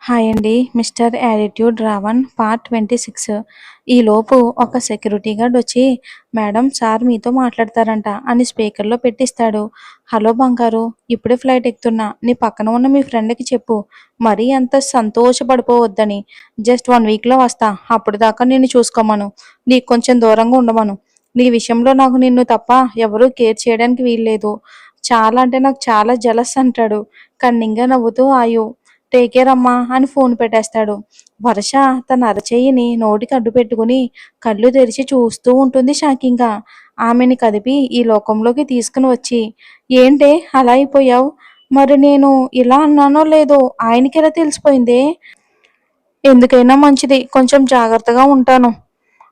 Hi అండి. Mister attitude Ravan part 26. ఈలోపు ఒక సెక్యూరిటీ గార్డ్ వచ్చి, మేడం సార్ మీతో మాట్లాడతారంట అని స్పీకర్లో పెట్టిస్తాడు. హలో బంగారు, ఇప్పుడే ఫ్లైట్ ఎక్కుతున్నా. నీ పక్కన ఉన్న మీ ఫ్రెండ్కి చెప్పు, మరీ అంత సంతోషపడిపోవద్దని. జస్ట్ 1 వీక్లో వస్తా. అప్పుడు దాకా నిన్ను చూసుకోమను. నీకు కొంచెం దూరంగా ఉండమను. నీ విషయంలో నాకు నిన్ను తప్ప ఎవరూ కేర్ చేయడానికి వీల్లేదు. చాలా అంటే నాకు చాలా జలస్ అంటాడు కన్నింగా నవ్వుతూ ఆయు. టేక్ కేర్ అమ్మా అని ఫోన్ పెట్టేస్తాడు. వర్ష తన అరచెయ్యిని నోటికి అడ్డు పెట్టుకుని కళ్ళు తెరిచి చూస్తూ ఉంటుంది షాకింగ్గా. ఆమెని కదిపి ఈ లోకంలోకి తీసుకుని వచ్చి, ఏంటే అలా అయిపోయావు? మరి నేను ఇలా అన్నానో లేదో ఆయనకెలా తెలిసిపోయిందే? ఎందుకైనా మంచిది, కొంచెం జాగ్రత్తగా ఉంటాను.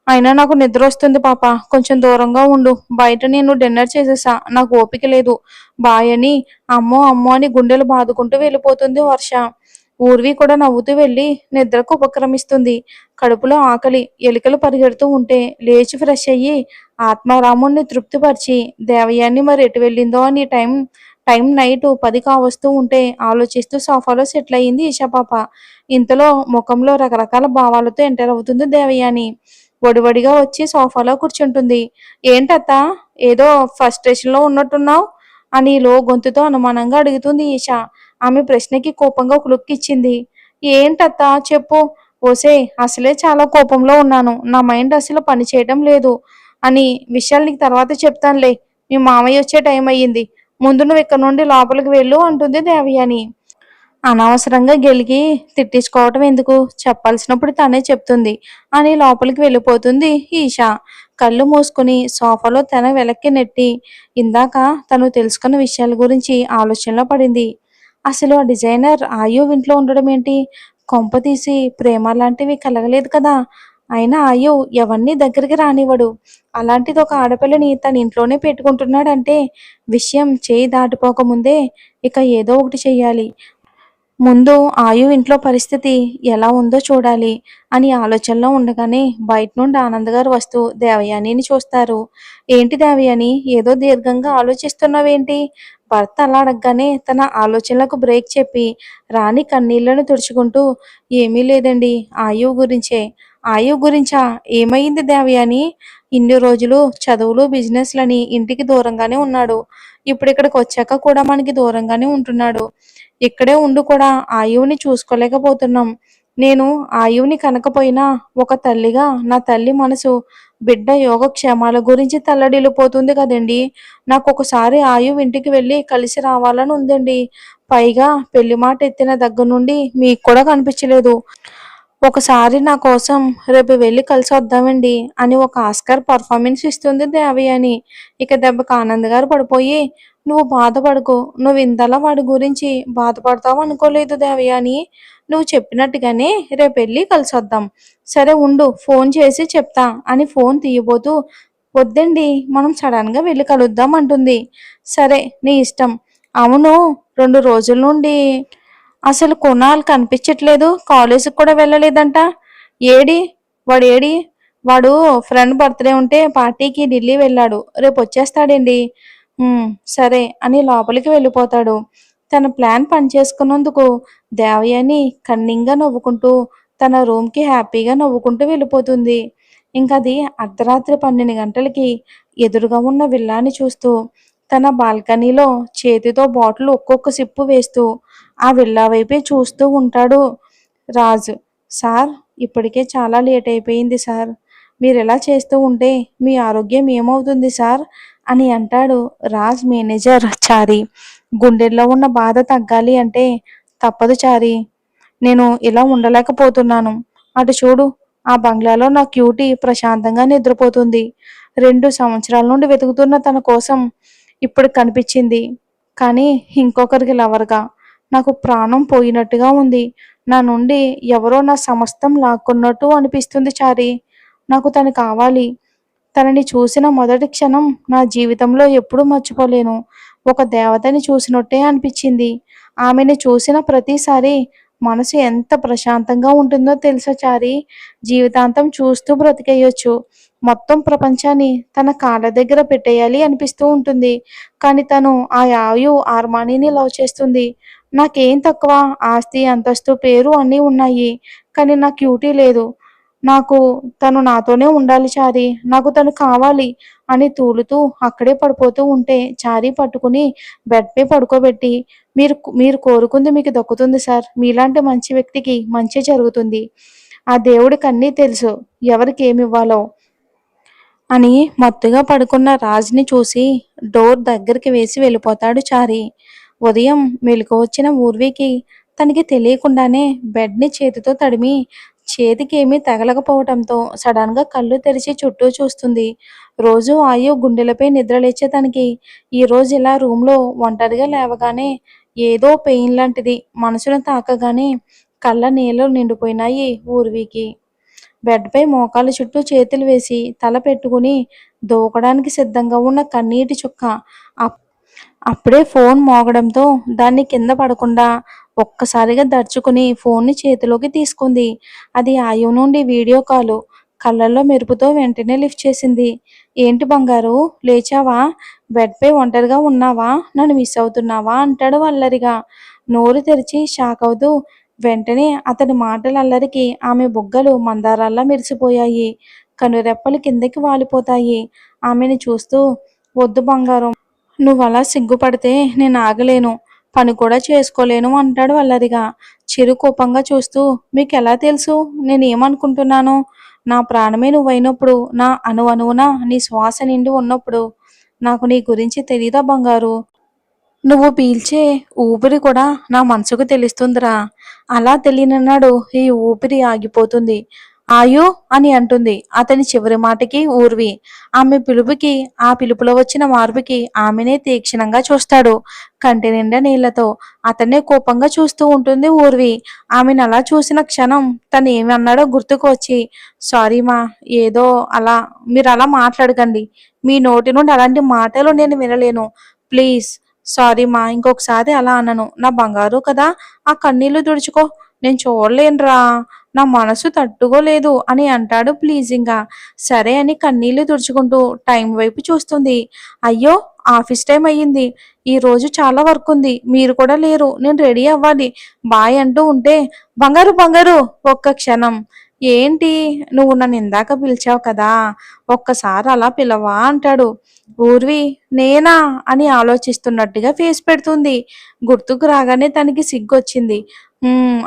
అయినా నాకు నిద్ర వస్తుంది పాప, కొంచెం దూరంగా ఉండు. బయట నేను డిన్నర్ చేసేసా, నాకు ఓపిక లేదు. బాయ్ అని అమ్మో అమ్మో అని గుండెలు బాదుకుంటూ వెళ్ళిపోతుంది వర్ష. ఊర్వి కూడా నవ్వుతూ వెళ్ళి నిద్రకు ఉపక్రమిస్తుంది. కడుపులో ఆకలి ఎలుకలు పరిగెడుతూ ఉంటే లేచి ఫ్రెష్ అయ్యి ఆత్మారాముణ్ణి తృప్తిపరిచి దేవయాన్ని మరి ఎటు వెళ్ళిందో అని టైం టైం నైట్ 10 కావస్తూ ఉంటే ఆలోచిస్తూ సోఫాలో సెటిల్ అయ్యింది ఈషాపాప. ఇంతలో ముఖంలో రకరకాల భావాలతో ఎంటర్ అవుతుంది దేవయాని. వడివడిగా వచ్చి సోఫాలో కూర్చుంటుంది. ఏంటత్తా, ఏదో ఫ్రస్ట్రేషన్లో ఉన్నట్టున్నావు అని లో గొంతుతో అనుమానంగా అడుగుతుంది ఈష. ఆమె ప్రశ్నకి కోపంగా ఒక లుక్ ఇచ్చింది. ఏంటత్తా చెప్పు. ఓసే, అసలే చాలా కోపంలో ఉన్నాను. నా మైండ్ అసలు పని చేయటం లేదు అని విషయాలు నీకు తర్వాత చెప్తానులే. మీ మామయ్య వచ్చే టైం అయ్యింది. ముందు నువ్వు ఇక్కడ నుండి లోపలికి వెళ్ళు అంటుంది దేవయాని. అనవసరంగా గెలిగి తిట్టించుకోవటం ఎందుకు, చెప్పాల్సినప్పుడు తనే చెప్తుంది అని లోపలికి వెళ్ళిపోతుంది ఈష. కళ్ళు మూసుకుని సోఫాలో తన వెనక్కి నెట్టి ఇందాక తను తెలుసుకున్న విషయాల గురించి ఆలోచనలో పడింది. అసలు ఆ డిజైనర్ ఆయు ఇంట్లో ఉండడం ఏంటి? కొంప తీసి ప్రేమ లాంటివి కలగలేదు కదా. అయినా ఆయు ఎవరిని దగ్గరికి రానివ్వడు. అలాంటిది ఒక ఆడపిల్లని తన ఇంట్లోనే పెట్టుకుంటున్నాడంటే విషయం చేయి దాటిపోకముందే ఇక ఏదో ఒకటి చెయ్యాలి. ముందు ఆయు ఇంట్లో పరిస్థితి ఎలా ఉందో చూడాలి అని ఆలోచనలో ఉండగానే బయట నుండి ఆనంద్ గారు వస్తూ దేవయానిని చూస్తారు. ఏంటి దేవయాని, ఏదో దీర్ఘంగా ఆలోచిస్తున్నావేంటి? భర్త అలా అడగగానే తన ఆలోచనలకు బ్రేక్ చెప్పి రాణి కన్నీళ్లను తుడుచుకుంటూ, ఏమీ లేదండి, ఆయు గురించే. ఆయు గురించా? ఏమైంది దేవయాని? ఇన్ని రోజులు చదువులు బిజినెస్లని ఇంటికి దూరంగానే ఉన్నాడు. ఇప్పుడు ఇక్కడికి వచ్చాక కూడా మనకి దూరంగానే ఉంటున్నాడు. ఇక్కడే ఉండి కూడా ఆయువుని చూసుకోలేకపోతున్నాం. నేను ఆయువుని కనకపోయినా ఒక తల్లిగా నా తల్లి మనసు బిడ్డ యోగక్షేమాల గురించి తల్లడిల్లిపోతుంది కదండి. నాకు ఒకసారి ఆయువు ఇంటికి వెళ్ళి కలిసి రావాలని ఉందండి. పైగా పెళ్లి మాట ఎత్తిన దగ్గర నుండి మీకు కూడా కనిపించలేదు. ఒకసారి నా కోసం రేపు వెళ్ళి కలిసి వద్దామండి అని ఒక ఆస్కార్ పర్ఫార్మెన్స్ ఇస్తుంది దేవయాని. ఇక దెబ్బకి ఆనంద్ గారు పడిపోయి, నువ్వు బాధపడకు, నువ్వు ఇంతలా వాడి గురించి బాధపడతావు అనుకోలేదు దేవయాని. నువ్వు చెప్పినట్టుగానే రేపు వెళ్ళి కలిసొద్దాం. సరే ఉండు, ఫోన్ చేసి చెప్తా అని ఫోన్ తీయబోతూ, వద్దండి, మనం సడన్గా వెళ్ళి కలుద్దాం అంటుంది. సరే నీ ఇష్టం. అవును, 2 రోజుల నుండి అసలు కొనాలు కనిపించట్లేదు, కాలేజీకి కూడా వెళ్ళలేదంట. ఏడి వాడు? వాడు ఫ్రెండ్ బర్త్డే ఉంటే పార్టీకి ఢిల్లీ వెళ్ళాడు, రేపు వచ్చేస్తాడండి. "ఉమ్, సరే" అని లోపలికి వెళ్ళిపోతాడు. తన ప్లాన్ పనిచేసుకున్నందుకు దేవయాని కన్నింగా నవ్వుకుంటూ తన రూమ్కి హ్యాపీగా నవ్వుకుంటూ వెళ్ళిపోతుంది. ఇంకది అర్ధరాత్రి 12 గంటలకి ఎదురుగా ఉన్న విల్లాని చూస్తూ తన బాల్కనీలో చేతితో బాటిల్ ఒక్కొక్క సిప్పు వేస్తూ ఆ విల్లా వైపే చూస్తూ ఉంటాడు రాజు. సార్, ఇప్పటికే చాలా లేట్ అయిపోయింది సార్. మీరు ఇలా చేస్తూ ఉంటే మీ ఆరోగ్యం ఏమవుతుంది సార్ అని అంటాడు రాజ్ మేనేజర్ చారి. గుండెల్లో ఉన్న బాధ తగ్గాలి అంటే తప్పదు చారి, నేను ఇలా ఉండలేకపోతున్నాను. అటు చూడు, ఆ బంగ్లాలో నా క్యూటీ ప్రశాంతంగా నిద్రపోతుంది. 2 సంవత్సరాల నుండి వెతుకుతున్న తన కోసం ఇప్పుడు కనిపించింది. కానీ ఇంకొకరికి లవర్గా నాకు ప్రాణం పోయినట్టుగా ఉంది. నా నుండి ఎవరో నా సమస్తం లాక్కున్నట్టు అనిపిస్తుంది చారి. నాకు తను కావాలి. తనని చూసిన మొదటి క్షణం నా జీవితంలో ఎప్పుడూ మర్చిపోలేను. ఒక దేవతని చూసినట్టే అనిపించింది. ఆమెని చూసిన ప్రతిసారి మనసు ఎంత ప్రశాంతంగా ఉంటుందో తెలుసా చారి. జీవితాంతం చూస్తూ బ్రతికేయొచ్చు. మొత్తం ప్రపంచాన్ని తన కాళ్ళ దగ్గర పెట్టేయాలి అనిపిస్తూ ఉంటుంది. కానీ తను ఆ ఆర్మానీని లవ్ చేస్తుంది. నాకేం తక్కువ? ఆస్తి, అంతస్తు, పేరు అన్నీ ఉన్నాయి. కానీ నా క్యూటీ లేదు. నాకు తను నాతోనే ఉండాలి చారి. నాకు తను కావాలి అని తూలుతూ అక్కడే పడిపోతూ ఉంటే చారి పట్టుకుని బెడ్‌పై పడుకోబెట్టి, మీరు మీరు కోరుకుంది మీకు దక్కుతుంది సార్. మీలాంటి మంచి వ్యక్తికి మంచే జరుగుతుంది. ఆ దేవుడికి అన్నీ తెలుసు ఎవరికేమివ్వాలో అని మత్తుగా పడుకున్న రాజ్‌ని చూసి డోర్ దగ్గరికి వేసి వెళ్ళిపోతాడు చారి. ఉదయం మెలుకువొచ్చిన ఊర్వికి తనకి తెలియకుండానే బెడ్‌ని చేతితో తడిమి చేతికేమీ తగలకపోవటంతో సడన్‌గా కళ్ళు తెరిచి చుట్టూ చూస్తుంది. రోజూ గుండెలపై నిద్రలేచే తనకి ఈరోజు ఇలా రూమ్‌లో ఒంటరిగా లేవగానే ఏదో పెయిన్ లాంటిది మనసును తాకగానే కళ్ళ నీళ్ళు నిండిపోయినాయి ఊర్వికి. బెడ్‌పై మోకాళ్ళ చుట్టూ చేతులు వేసి తల పెట్టుకుని దూకడానికి సిద్ధంగా ఉన్న కన్నీటి చుక్క అప్ అప్పుడే ఫోన్ మోగడంతో దాన్ని కింద పడకుండా ఒక్కసారిగా దర్చుకుని ఫోన్‌ని చేతిలోకి తీసుకుంది. అది ఆయువు నుండి వీడియో కాలు. కళ్ళల్లో మెరుపుతో వెంటనే లిఫ్ట్ చేసింది. "ఏంటి బంగారు లేచావా? బెడ్‌పై ఒంటరిగా ఉన్నావా? నన్ను మిస్ అవుతున్నావా?" అంటాడు అల్లరిగా. నోరు తెరిచి షాకవుతూ వెంటనే అతడి మాటల అల్లరికి ఆమె బుగ్గలు మందారాల్లా మెరిసిపోయాయి. కనురెప్పలు కిందకి వాలిపోతాయి. ఆమెని చూస్తూ "వద్దు బంగారం. నువ్వలా సిగ్గుపడితే నేనాగలేను. పని కూడా చేసుకోలేను" అంటాడు అల్లరిగా. చిరు కోపంగా చూస్తూ "మీకెలా తెలుసు నేనేమనుకుంటున్నానో? నా ప్రాణమే నువ్వైనప్పుడు, నా అణువణువున నీ శ్వాస నిండి ఉన్నప్పుడు నాకు నీ గురించి తెలీదా బంగారు? నువ్వు పీల్చే ఊపిరి కూడా నా మనసుకు తెలుస్తుందిరా. అలా తెలియనినాడు ఈ ఊపిరి ఆగిపోతుంది. ఆయు అని అంటుంది అతని చివరి మాటకి ఊర్వి. ఆమె పిలుపుకి, ఆ పిలుపులో వచ్చిన మార్పుకి ఆమెనే తీక్షణంగా చూస్తాడు. కంటి నిండా నీళ్లతో అతన్నే కోపంగా చూస్తూ ఉంటుంది ఊర్వి. ఆమెను అలా చూసిన క్షణం తను ఏమి అన్నాడో గుర్తుకు వచ్చి, సారీ మా, ఏదో అలా మీరు అలా మాట్లాడకండి. మీ నోటి నుండి అలాంటి మాటలు నేను వినలేను. ప్లీజ్ సారీ మా, ఇంకొకసారి అలా అనను. నా బంగారు కదా, ఆ కన్నీళ్లు తుడుచుకో. నేను చూడలేనురా, నా మనసు తట్టుకోలేదు అని అంటాడు ప్లీజింగ్గా. సరే అని కన్నీళ్లు తుడుచుకుంటూ టైం వైపు చూస్తుంది. అయ్యో, ఆఫీస్ టైం అయ్యింది. ఈ రోజు చాలా వర్క్ ఉంది. మీరు కూడా లేరు. నేను రెడీ అవ్వాలి. బాయ్ అంటూ ఉంటే, బంగారు బంగారు ఒక్క క్షణం. ఏంటి, నువ్వు నన్ను ఇందాక పిలిచావు కదా, ఒక్కసారి అలా పిలవా అంటాడు. ఊర్వి నేనా అని ఆలోచిస్తున్నట్టుగా ఫేస్ పెడుతుంది. గుర్తుకు రాగానే తనకి సిగ్గొచ్చింది.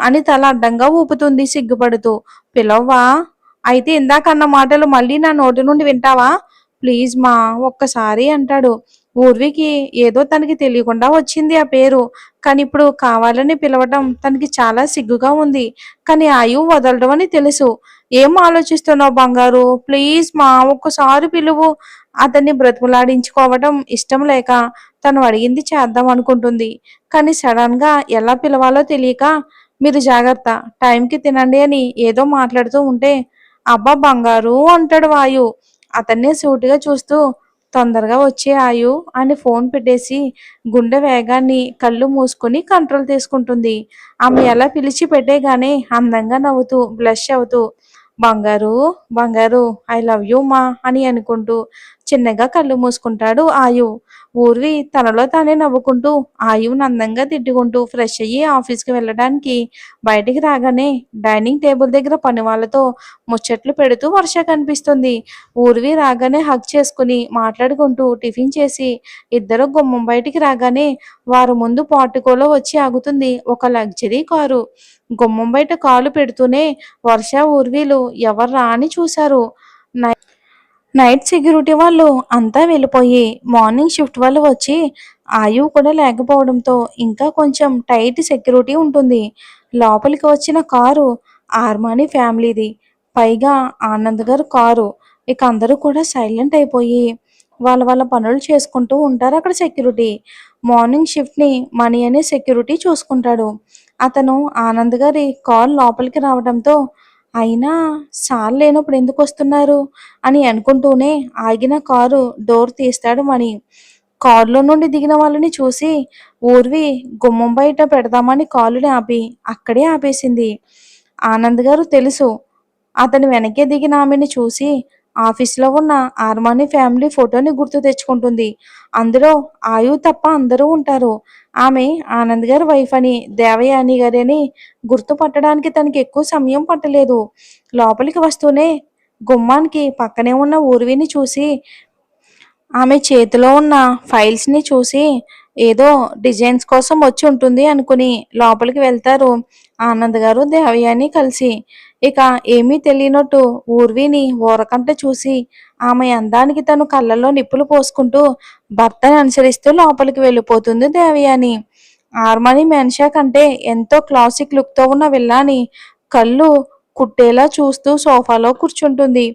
అని తల అడ్డంగా ఊపుతుంది సిగ్గుపడుతూ. పిలవ్వా? అయితే ఇందాకన్న మాటలు మళ్ళీ నా నోటి నుండి వింటావా? ప్లీజ్ మా, ఒక్కసారి అంటాడు. ఊర్వికి ఏదో తనకి తెలియకుండా వచ్చింది ఆ పేరు. కానీ ఇప్పుడు కావాలని పిలవటం తనకి చాలా సిగ్గుగా ఉంది. కానీ ఆయువు వదలడం అని తెలుసు. ఏం ఆలోచిస్తున్నావు బంగారు? ప్లీజ్ మా, ఒక్కసారి పిలువు. అతన్ని బ్రతిమలాడించుకోవటం ఇష్టం లేక తను అడిగింది చేద్దాం అనుకుంటుంది. కానీ సడన్‌గా ఎలా పిలవాలో తెలియక, "మీరు జాగ్రత్త, టైంకి తినండి" అని ఏదో మాట్లాడుతూ ఉంటే, "అబ్బా బంగారు" అంటాడు వాయు. అతన్నే సూటిగా చూస్తూ, "తొందరగా వచ్చే ఆయు" అని ఫోన్ పెట్టేసి గుండె వేగాన్ని కళ్ళు మూసుకొని కంట్రోల్ తీసుకుంటుంది. ఆమె ఎలా పిలిచి పెట్టేగానే అందంగా నవ్వుతూ, బ్లష్ అవుతూ, "బంగారు, బంగారు ఐ లవ్ యూ మా" అని అనుకుంటూ చిన్నగా కళ్ళు మూసుకుంటాడు ఆయు. ఊర్వి తనలో తానే నవ్వుకుంటూ ఆయువుని అందంగా తిట్టుకుంటూ ఫ్రెష్ అయ్యి ఆఫీస్‌కి వెళ్ళడానికి బయటికి రాగానే డైనింగ్ టేబుల్ దగ్గర పనివాళ్ళతో ముచ్చట్లు పెడుతూ వర్ష కనిపిస్తుంది. ఊర్వి రాగానే హగ్ చేసుకుని మాట్లాడుకుంటూ టిఫిన్ చేసి ఇద్దరు గుమ్మం బయటికి రాగానే వారి ముందు పోర్టికోలో వచ్చి ఆగుతుంది ఒక లగ్జరీ కారు. గుమ్మం బయట కాలు పెడుతూనే వర్ష, ఊర్విలు ఎవర్రా అని చూశారు. నైట్ సెక్యూరిటీ వాళ్ళు అంతా వెళ్ళిపోయి మార్నింగ్ షిఫ్ట్ వాళ్ళు వచ్చి ఆయువు కూడా లేకపోవడంతో ఇంకా కొంచెం టైట్ సెక్యూరిటీ ఉంటుంది. లోపలికి వచ్చిన కారు ఆర్మానీ ఫ్యామిలీది. పైగా ఆనంద్ గారు కారు. ఇక అందరూ కూడా సైలెంట్ అయిపోయి వాళ్ళ వాళ్ళ పనులు చేసుకుంటూ ఉంటారు అక్కడ సెక్యూరిటీ. మార్నింగ్ షిఫ్ట్‌ని మణి అనే సెక్యూరిటీ చూసుకుంటాడు. అతను ఆనంద్ గారి కారు లోపలికి రావడంతో, అయినా సార్ లేనప్పుడు ఎందుకొస్తున్నారు అని అనుకుంటూనే ఆగిన కారు డోర్ తీస్తాడు మణి. కారులో నుండి దిగిన వాళ్ళని చూసి ఊర్వి గుమ్మం బయట పెడదామని కాలుని ఆపి అక్కడే ఆపేసింది. ఆనంద్ గారు తెలుసు. అతని వెనకే దిగిన ఆమెని చూసి ఆఫీస్లో ఉన్న ఆర్మాని ఫ్యామిలీ ఫోటోని గుర్తు తెచ్చుకుంటుంది. అందులో ఆయు తప్ప అందరూ ఉంటారు. ఆమె ఆనంద్ గారి వైఫ్ అని, దేవయాని గారి అని గుర్తుపట్టడానికి తనకి ఎక్కువ సమయం పట్టలేదు. లోపలికి వస్తూనే గుమ్మానికి పక్కనే ఉన్న ఊర్విని చూసి ఆమె చేతిలో ఉన్న ఫైల్స్‌ని చూసి ఏదో డిజైన్స్ కోసం వచ్చి ఉంటుంది అనుకుని లోపలికి వెళ్తారు ఆనంద్ గారు, దేవయాని కలిసి. ఇక ఏమీ తెలియనట్టు ఊర్విని ఊరకంట చూసి ఆమె అందానికి తను కళ్ళల్లో నిప్పులు పోసుకుంటూ భర్తని అనుసరిస్తూ లోపలికి వెళ్ళిపోతుంది దేవయాని. ఆర్మనీ మెన్షా కంటే ఎంతో క్లాసిక్ లుక్‌తో ఉన్న విల్లాని కళ్ళు కుట్టేలా చూస్తూ సోఫాలో కూర్చుంటుంది.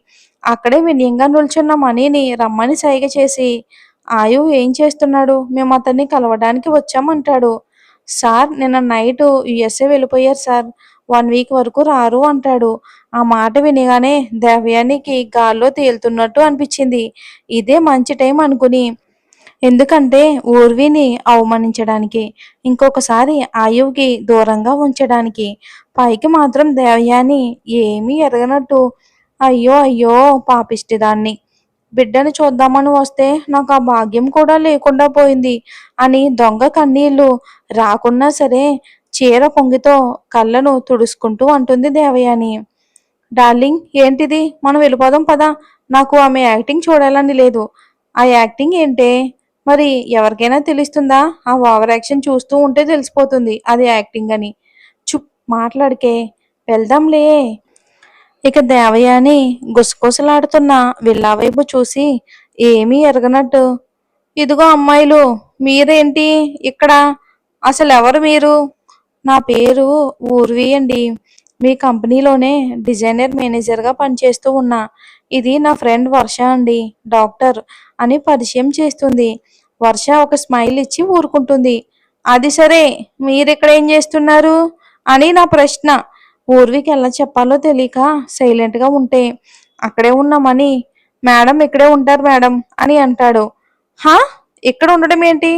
అక్కడే వినయంగా నిల్చున్న మణిని రమ్మని సైగ చేసి, ఆయు ఏం చేస్తున్నాడు? మేము అతన్ని కలవడానికి వచ్చామంటాడు. సార్ నిన్న నైటు యుఎస్ఏ వెళ్ళిపోయారు సార్. 1 వీక్ వరకు రారు అంటాడు. ఆ మాట వినగానే దేవయానికి గాల్లో తేలుతున్నట్టు అనిపించింది. ఇదే మంచి టైం అనుకుని ఎందుకంటే ఊర్విని అవమానించడానికి, ఇంకొకసారి ఆయువుకి దూరంగా ఉంచడానికి. పైకి మాత్రం దేవయాని ఏమీ ఎరగనట్టు అయ్యో అయ్యో పాపిష్టిదాన్ని. బిడ్డని చూద్దామని వస్తే నాకు ఆ భాగ్యం కూడా లేకుండా పోయింది అని దొంగ కన్నీళ్లు రాకున్నా సరే చీర పొంగితో కళ్ళను తుడుచుకుంటూ అంటుంది దేవయాని. డార్లింగ్ ఏంటిది? మనం వెళ్ళిపోదాం పదా. నాకు ఆమె యాక్టింగ్ చూడాలని లేదు. ఆ యాక్టింగ్ ఏంటే? మరి ఎవరికైనా తెలుస్తుందా? ఆ ఓవర్ యాక్షన్ చూస్తూ ఉంటే తెలిసిపోతుంది అది యాక్టింగ్ అని. చుప్ మాట్లాడకే. వెళ్దాంలే. ఇక దేవయాని గుసగుసలాడుతున్న విల్లా వైపు చూసి ఏమీ ఎరగనట్టు ఇదిగో అమ్మాయిలు మీరేంటి ఇక్కడ? అసలెవరు మీరు? నా పేరు ఊర్వి అండి. మీ కంపెనీలోనే డిజైనర్ మేనేజర్‌గా పనిచేస్తూ ఉన్నా. ఇది నా ఫ్రెండ్ వర్ష అండి, డాక్టర్ అని పరిచయం చేస్తుంది. వర్ష ఒక స్మైల్ ఇచ్చి ఊరుకుంటుంది. అది సరే మీరిక్కడ ఏం చేస్తున్నారు? అని నా ప్రశ్న. ఊర్వికి ఎలా చెప్పాలో తెలియక సైలెంట్‌గా ఉంటే అక్కడే ఉన్న మణి మేడం ఇక్కడే ఉంటారు మేడం అని అంటాడు. హా! ఇక్కడ ఉండడం ఏంటి?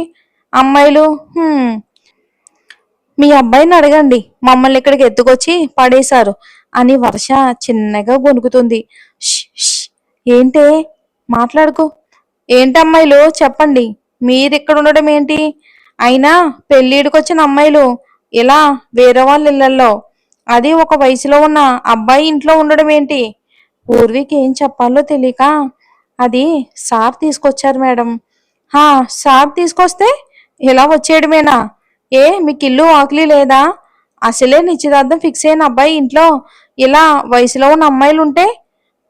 అమ్మాయిలు మీ అబ్బాయిని అడగండి. మమ్మల్ని ఇక్కడికి ఎత్తుకొచ్చి పడేశారు అని వర్ష చిన్నగా గొణుకుతుంది. ష్ ష్ ఏంటే? మాట్లాడుకో. ఏంటమ్మాయిలు చెప్పండి. మీరిక్కడ ఉండడం ఏంటి? అయినా పెళ్ళిడికొచ్చిన అమ్మాయిలు ఇలా వేరే వాళ్ళ ఇళ్లల్లో, అది ఒక వయసులో ఉన్న అబ్బాయి ఇంట్లో ఉండడం ఏంటి? పూర్వికి ఏం చెప్పాలో తెలియక అది సార్ తీసుకొచ్చారు మేడం. హా! సార్ తీసుకొస్తే ఇలా వచ్చేయడమేనా? ఏ మీకు ఇల్లు ఆకలి లేదా? అసలే నిశ్చితార్థం ఫిక్స్ అయిన అబ్బాయి ఇంట్లో ఇలా వయసులో ఉన్న అమ్మాయిలుంటే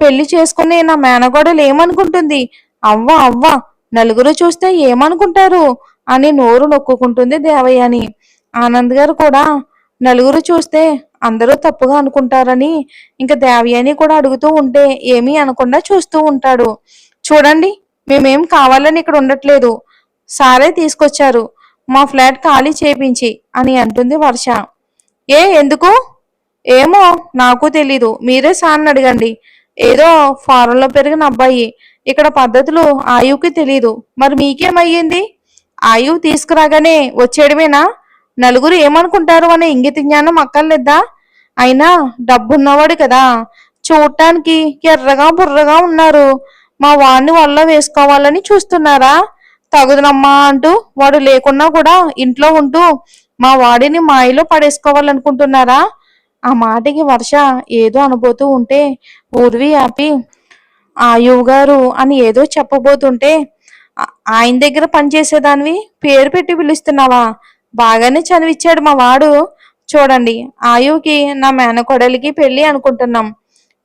పెళ్లి చేసుకుని నా మేనగోడలు ఏమనుకుంటుంది? అవ్వ అవ్వ నలుగురు చూస్తే ఏమనుకుంటారు అని నోరు నొక్కుకుంటుంది దేవయాని. ఆనంద్ గారు కూడా నలుగురు చూస్తే అందరూ తప్పుగా అనుకుంటారని ఇంకా దేవయాని కూడా అడుగుతూ ఉంటే ఏమీ అనకుండా చూస్తూ ఉంటాడు. చూడండి, మేమేం కావాలని ఇక్కడ ఉండట్లేదు. సారే తీసుకొచ్చారు మా ఫ్లాట్ ఖాళీ చేపించి అని అంటుంది వర్ష. ఎందుకు? ఏమో నాకు తెలీదు. మీరే సార్ని అడగండి. ఏదో ఫారెన్లో పెరిగిన అబ్బాయి. ఇక్కడ పద్ధతులు ఆయువుకి తెలీదు. మరి మీకేమయ్యింది? ఆయువు తీసుకురాగానే వచ్చేయడమేనా? నలుగురు ఏమనుకుంటారు అనే ఇంగిత జ్ఞానం అక్కర్లేదా? అయినా డబ్బున్నవాడు కదా. చూడటానికి ఎర్రగా బుర్రగా ఉన్నారు. మా వాడిని వల్ల వేసుకోవాలని చూస్తున్నారా? తగుదనమ్మా అంటూ వాడు లేకున్నా కూడా ఇంట్లో ఉంటూ మా వాడిని మాయలో పడేసుకోవాలనుకుంటున్నారా? ఆ మాటకి వర్ష ఏదో అనబోతూ ఉంటే ఊర్వి ఆపి ఆయువు గారు అని ఏదో చెప్పబోతుంటే ఆయన దగ్గర పనిచేసేదానివి పేరు పెట్టి పిలుస్తున్నావా? బాగానే చనివిచ్చాడు మా వాడు. చూడండి, ఆయువుకి నా మేనకోడలికి పెళ్లి అనుకుంటున్నాం.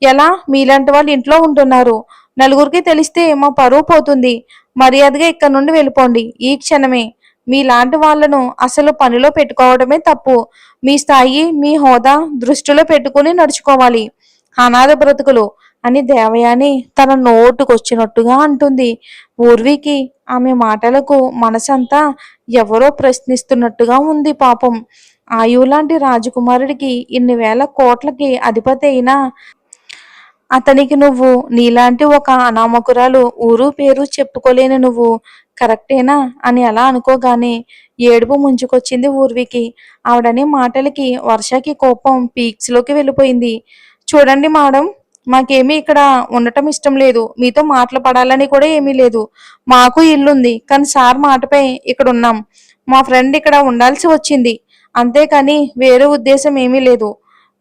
ఎలా? మీలాంటి వాళ్ళు ఇంట్లో ఉంటున్నారు. నలుగురికి తెలిస్తే మా పరువు పోతుంది. మర్యాదగా ఇక్కడ నుండి వెళ్ళిపోండి ఈ క్షణమే. మీలాంటి వాళ్లను అసలు పనిలో పెట్టుకోవడమే తప్పు. మీ స్థాయి మీ హోదా దృష్టిలో పెట్టుకుని నడుచుకోవాలి. అనాథ బ్రతుకులు అని దేవయాని తన నోటుకొచ్చినట్టుగా అంటుంది. ఊర్వికి ఆమె మాటలకు మనసంతా ఎవరో ప్రశ్నిస్తున్నట్టుగా ఉంది పాపం. ఆయువులాంటి రాజకుమారుడికి ఇన్ని వేల కోట్లకి అధిపతి అయినా అతనికి నువ్వు నీలాంటి ఒక అనామకురాలు ఊరు పేరు చెప్పుకోలేని నువ్వు కరెక్టేనా అని అలా అనుకోగానే ఏడుపు ముంచుకొచ్చింది ఊర్వికి. ఆవిడనే మాటలకి వర్షకి కోపం పీక్స్లోకి వెళ్ళిపోయింది. చూడండి మేడం, మాకేమీ ఇక్కడ ఉండటం ఇష్టం లేదు. మీతో మాటలు పడాలని కూడా ఏమీ లేదు. మాకు ఇల్లుంది. కానీ సార్ మాటపై ఇక్కడ ఉన్నాం. మా ఫ్రెండ్ ఇక్కడ ఉండాల్సి వచ్చింది. అంతేకాని వేరే ఉద్దేశం ఏమీ లేదు.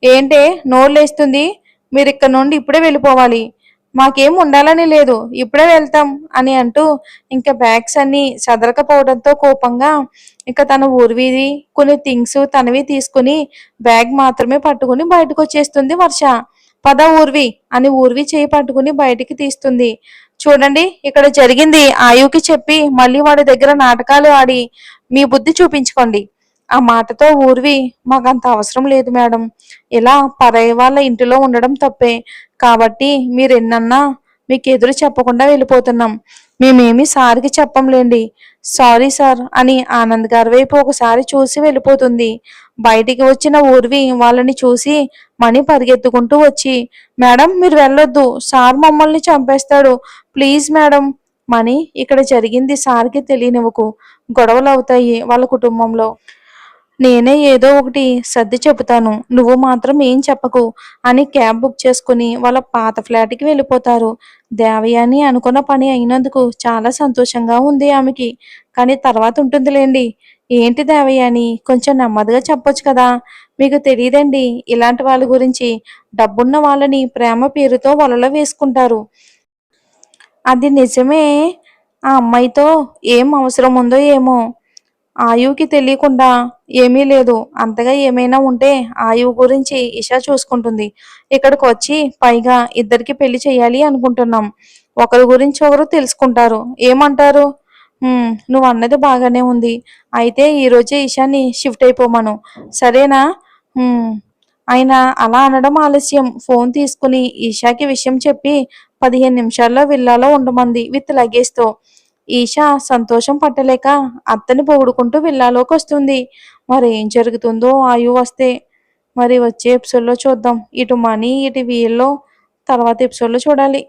ఏంటే నోర్లేస్తుంది? మీరిక్కడ నుండి ఇప్పుడే వెళ్ళిపోవాలి. మాకేం ఉండాలని లేదు. ఇప్పుడే వెళ్తాం అని అంటూ ఇంకా బ్యాగ్స్ అన్ని సదరకపోవడంతో కోపంగా ఇక తన ఊర్విది కొన్ని థింగ్స్ తనవి తీసుకుని బ్యాగ్ మాత్రమే పట్టుకుని బయటకు వచ్చేస్తుంది వర్ష. పద ఊర్వి అని ఊర్వి చేయి పట్టుకుని బయటికి తీస్తుంది. చూడండి ఇక్కడ జరిగింది ఆయుకి చెప్పి మళ్ళీ వాడి దగ్గర నాటకాలు ఆడి మీ బుద్ధి చూపించుకోండి. ఆ మాటతో ఊర్వి మాకంత అవసరం లేదు మేడం. ఇలా పరాయి వాళ్ళ ఇంటిలో ఉండడం తప్పే. కాబట్టి మీరెన్నన్నా మీకు ఎదురు చెప్పకుండా వెళ్ళిపోతున్నాం. మేమేమి సార్కి చెప్పంలేండి. సారీ సార్ అని ఆనంద్ గారి వైపు ఒకసారి చూసి వెళ్ళిపోతుంది. బయటికి వచ్చిన ఊర్వి వాళ్ళని చూసి మణి పరిగెత్తుకుంటూ వచ్చి, మేడం మీరు వెళ్ళొద్దు, సార్ మమ్మల్ని చంపేస్తాడు, ప్లీజ్ మేడం. మణి ఇక్కడ జరిగింది సార్కి తెలియనివ్వకు. గొడవలు అవుతాయి వాళ్ళ కుటుంబంలో. నేనే ఏదో ఒకటి సర్ది చెబుతాను, నువ్వు మాత్రం ఏం చెప్పకు అని క్యాబ్ బుక్ చేసుకుని వాళ్ళ పాత ఫ్లాట్కి వెళ్ళిపోతారు. దేవయాని అనుకున్న పని అయినందుకు చాలా సంతోషంగా ఉంది ఆమెకి. కానీ తర్వాత ఉంటుందిలేండి. ఏంటి దేవయాని, కొంచెం నెమ్మదిగా చెప్పొచ్చు కదా. మీకు తెలియదండి ఇలాంటి వాళ్ళ గురించి. డబ్బున్న వాళ్ళని ప్రేమ పేరుతో వలలో వేసుకుంటారు. అది నిజమే. ఆ అమ్మాయితో ఏం అవసరం ఉందో ఏమో. ఆయువుకి తెలియకుండా ఏమీ లేదు. అంతగా ఏమైనా ఉంటే ఆయువు గురించి ఇషా చూసుకుంటుంది. ఇక్కడికి వచ్చి పైగా ఇద్దరికి పెళ్లి చేయాలి అనుకుంటున్నాం. ఒకరి గురించి ఒకరు తెలుసుకుంటారు. ఏమంటారు? నువ్వు అన్నది బాగానే ఉంది. అయితే ఈరోజే ఇషాని షిఫ్ట్ అయిపోమను, సరేనా? ఆయన అలా అనడం ఆలస్యం. ఫోన్ తీసుకుని ఈషాకి విషయం చెప్పి 15 నిమిషాల్లో విల్లాలో ఉండమంది విత్ లగేజ్తో. ఈషా సంతోషం పట్టలేక అత్తని పొగుడుకుంటూ విల్లాలోకి వస్తుంది. మరి ఏం జరుగుతుందో ఆయు వస్తే. మరి వచ్చే ఎపిసోడ్లో చూద్దాం. ఇటు మనీ ఇటు వీళ్ళలో తర్వాత ఎపిసోడ్లో చూడాలి.